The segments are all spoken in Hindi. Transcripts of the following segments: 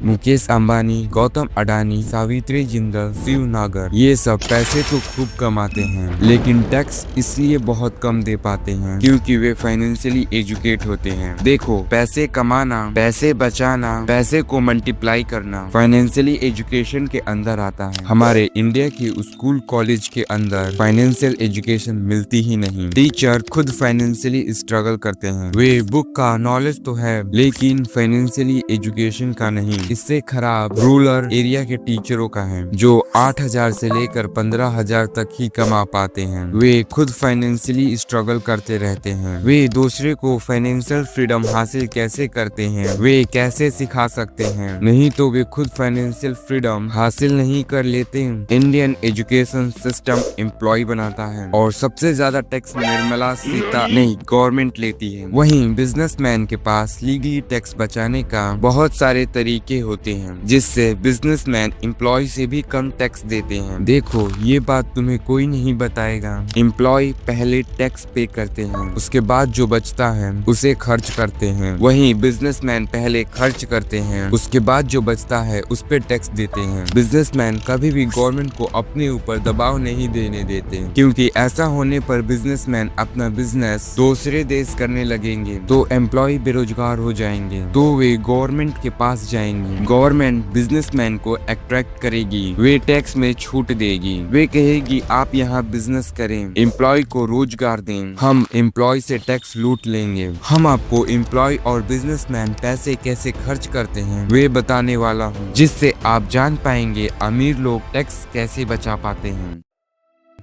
मुकेश अंबानी, गौतम अडानी, सावित्री जिंदल, शिव नागर, ये सब पैसे तो खूब कमाते हैं, लेकिन टैक्स इसलिए बहुत कम दे पाते हैं क्योंकि वे फाइनेंशियली एजुकेट होते हैं। देखो, पैसे कमाना, पैसे बचाना, पैसे को मल्टीप्लाई करना फाइनेंशियली एजुकेशन के अंदर आता है। हमारे इंडिया के स्कूल कॉलेज के अंदर फाइनेंशियल एजुकेशन मिलती ही नहीं। टीचर खुद फाइनेंशियली स्ट्रगल करते हैं। वे बुक का नॉलेज तो है लेकिन फाइनेंशियली एजुकेशन का नहीं। इससे खराब रूरल एरिया के टीचरों का है जो 8,000 से लेकर 15,000 तक ही कमा पाते हैं। वे खुद फाइनेंशियली स्ट्रगल करते रहते हैं। वे दूसरे को फाइनेंशियल फ्रीडम हासिल कैसे करते हैं, वे कैसे सिखा सकते हैं, नहीं तो वे खुद फाइनेंशियल फ्रीडम हासिल नहीं कर लेते। इंडियन एजुकेशन सिस्टम एम्प्लॉय बनाता है और सबसे ज्यादा टैक्स निर्मला सीता नहीं गवर्नमेंट लेती है। वहीं बिजनेसमैन के पास लीगली टैक्स बचाने का बहुत सारे तरीके होते हैं जिससे बिजनेसमैन एम्प्लॉय से भी कम टैक्स देते हैं। देखो, ये बात तुम्हें कोई नहीं बताएगा। एम्प्लॉय पहले टैक्स पे करते हैं, उसके बाद जो बचता है उसे खर्च करते हैं। वहीं बिजनेसमैन पहले खर्च करते हैं, उसके बाद जो बचता है उस पे टैक्स देते हैं। बिजनेसमैन कभी भी गवर्नमेंट को अपने ऊपर दबाव नहीं देने देते क्योंकि ऐसा होने पर बिजनेसमैन अपना बिजनेस दूसरे देश करने लगेंगे तो एम्प्लॉय बेरोजगार हो जाएंगे, तो वे गवर्नमेंट के पास जाएंगे। गवर्नमेंट बिजनेसमैन को अट्रैक्ट करेगी, वे टैक्स में छूट देगी, वे कहेगी आप यहाँ बिजनेस करें, एम्प्लॉय को रोजगार दें, हम एम्प्लॉय से टैक्स लूट लेंगे। हम आपको एम्प्लॉय और बिजनेसमैन पैसे कैसे खर्च करते हैं वे बताने वाला हूँ, जिससे आप जान पाएंगे अमीर लोग टैक्स कैसे बचा पाते हैं।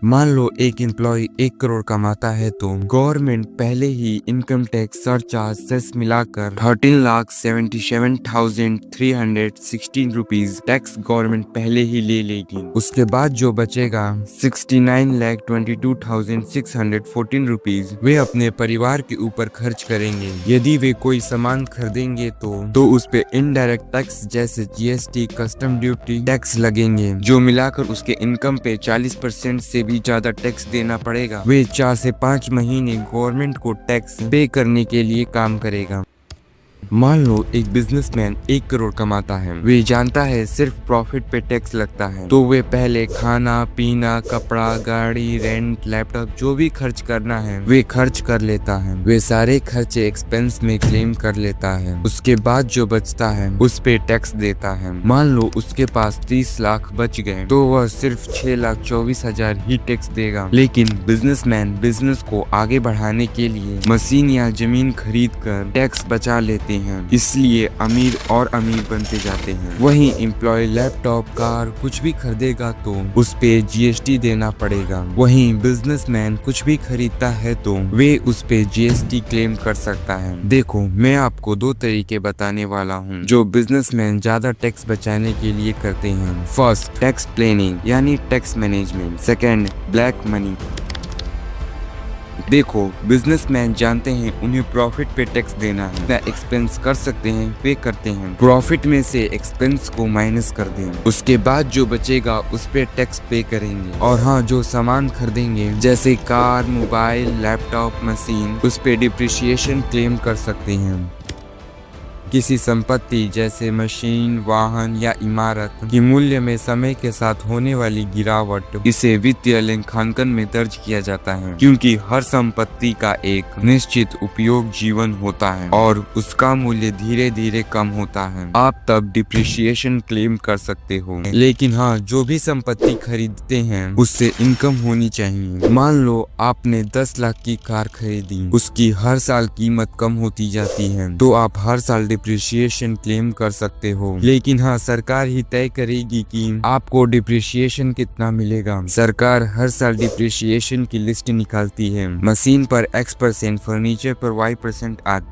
मान लो एक एम्प्लॉय 1 करोड़ कमाता है तो गवर्नमेंट पहले ही इनकम टैक्स सरचार्ज सेस मिलाकर 13,77,316 रुपीज टैक्स गवर्नमेंट पहले ही ले लेगी। उसके बाद जो बचेगा 69,22,614 रुपीज वे अपने परिवार के ऊपर खर्च करेंगे। यदि वे कोई सामान खरीदेंगे तो उस पे इनडायरेक्ट टैक्स जैसे GST, कस्टम ड्यूटी टैक्स लगेंगे जो मिलाकर उसके इनकम पे 40% से भी ज्यादा टैक्स देना पड़ेगा। वे 4 से 5 महीने गवर्नमेंट को टैक्स पे करने के लिए काम करेगा। मान लो एक बिजनेसमैन 1 करोड़ कमाता है, वे जानता है सिर्फ प्रॉफिट पे टैक्स लगता है तो वे पहले खाना पीना, कपड़ा, गाड़ी, रेंट, लैपटॉप जो भी खर्च करना है वे खर्च कर लेता है। वे सारे खर्चे एक्सपेंस में क्लेम कर लेता है। उसके बाद जो बचता है उस पे टैक्स देता है। मान लो उसके पास 30 लाख बच गए तो वह सिर्फ 6,24,000 ही टैक्स देगा। लेकिन बिजनेसमैन बिजनेस को आगे बढ़ाने के लिए मशीन या जमीन खरीद कर टैक्स बचा लेते हैं, इसलिए अमीर और अमीर बनते जाते हैं। वहीं एम्प्लॉय लैपटॉप, कार कुछ भी खरीदेगा तो उस पे GST देना पड़ेगा। वहीं बिजनेसमैन कुछ भी खरीदता है तो वे उस पे GST क्लेम कर सकता है। देखो, मैं आपको 2 तरीके बताने वाला हूँ जो बिजनेसमैन ज्यादा टैक्स बचाने के लिए करते हैं। फर्स्ट, टैक्स प्लानिंग यानी tax management. Second, black money. देखो, बिजनेसमैन जानते हैं उन्हें प्रॉफिट पे टैक्स देना है, क्या एक्सपेंस कर सकते हैं पे करते हैं। प्रॉफिट में से एक्सपेंस को माइनस कर दें, उसके बाद जो बचेगा उस पे टैक्स पे करेंगे। और हाँ, जो सामान खरीदेंगे जैसे कार, मोबाइल, लैपटॉप, मशीन उस पे डिप्रिसिएशन क्लेम कर सकते हैं। किसी संपत्ति जैसे मशीन, वाहन या इमारत की मूल्य में समय के साथ होने वाली गिरावट इसे वित्तीय लेखांकन में दर्ज किया जाता है क्योंकि हर संपत्ति का एक निश्चित उपयोग जीवन होता है और उसका मूल्य धीरे धीरे कम होता है। आप तब डिप्रिसिएशन क्लेम कर सकते हो। लेकिन हाँ, जो भी संपत्ति खरीदते हैं उससे इनकम होनी चाहिए। मान लो आपने 10 लाख की कार खरीदी, उसकी हर साल कीमत कम होती जाती है तो आप हर साल डिप्रिसिएशन क्लेम कर सकते हो। लेकिन हाँ, सरकार ही तय करेगी कि आपको डिप्रिसिएशन कितना मिलेगा। सरकार हर साल डिप्रिसिएशन की लिस्ट निकालती है। मशीन पर X%, फर्नीचर पर Y% आदि।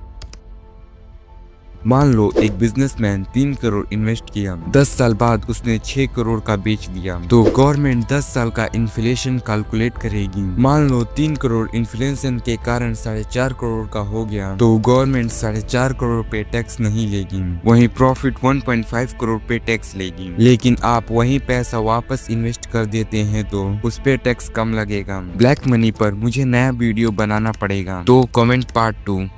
मान लो एक बिजनेसमैन 3 करोड़ इन्वेस्ट किया, 10 साल बाद उसने 6 करोड़ का बेच दिया तो गवर्नमेंट 10 साल का इन्फ्लेशन कैलकुलेट करेगी। मान लो 3 करोड़ इन्फ्लेशन के कारण 4.5 करोड़ का हो गया तो गवर्नमेंट 4.5 करोड़ पे टैक्स नहीं लेगी, वहीं प्रॉफिट 1.5 करोड़ पे टैक्स लेगी। लेकिन आप वही पैसा वापस इन्वेस्ट कर देते हैं तो उस पे टैक्स कम लगेगा। ब्लैक मनी पर मुझे नया वीडियो बनाना पड़ेगा तो कमेंट पार्ट 2।